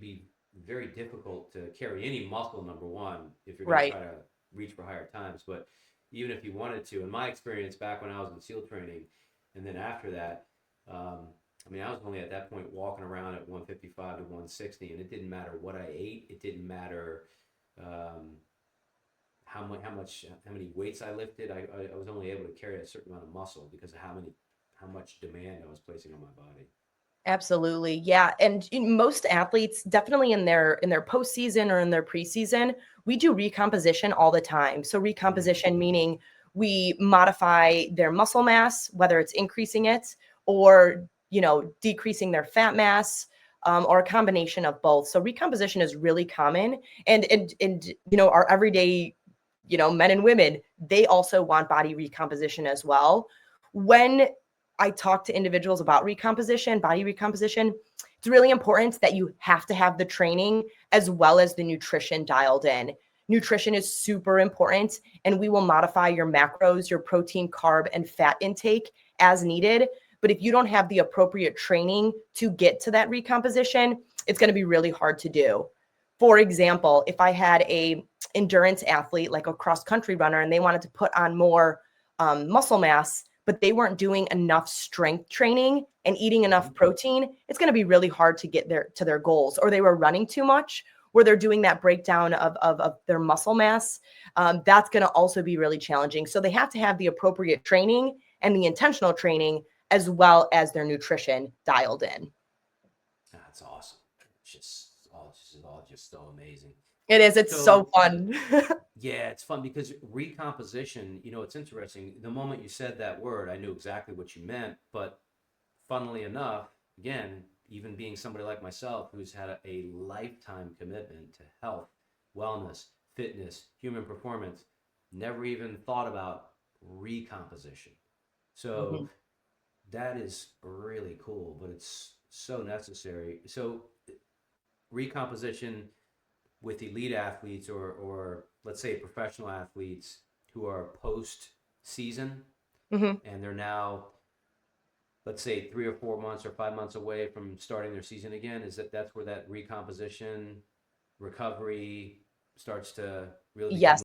be very difficult to carry any muscle, number one, if you're going to Right. try to reach for higher times. But even if you wanted to, in my experience back when I was in SEAL training, and then after that, I mean, I was only at that point walking around at 155 to 160, and it didn't matter what I ate. It didn't matter um, how many weights I lifted. I was only able to carry a certain amount of muscle because of how much demand I was placing on my body. Absolutely. Yeah. And most athletes, definitely in their postseason or in their preseason, we do recomposition all the time. So Mm. recomposition meaning we modify their muscle mass, whether it's increasing it or, decreasing their fat mass, or a combination of both. So recomposition is really common. And our everyday, men and women, they also want body recomposition as well. When I talk to individuals about recomposition, body recomposition, it's really important that you have to have the training as well as the nutrition dialed in. Nutrition is super important, and we will modify your macros, your protein, carb, and fat intake as needed. But if you don't have the appropriate training to get to that recomposition, it's going to be really hard to do. For example, if I had a endurance athlete like a cross country runner and they wanted to put on more muscle mass, but they weren't doing enough strength training and eating enough Hmm. protein, it's going to be really hard to get to their goals. Or they were running too much, where they're doing that breakdown of their muscle mass. That's going to also be really challenging. So they have to have the appropriate training and the intentional training as well as their nutrition dialed in. That's awesome. It's just so amazing. It is. It's so So fun. yeah, it's fun because recomposition, it's interesting. The moment you said that word, I knew exactly what you meant. But funnily enough, again, even being somebody like myself who's had a lifetime commitment to health, wellness, fitness, human performance, never even thought about recomposition. So Mhm. that is really cool, but it's so necessary. So recomposition with elite athletes or let's say professional athletes who are post season Mhm. and they're now, let's say, 3 or 4 months or 5 months away from starting their season again, is that's where that recomposition recovery starts to really become Yes.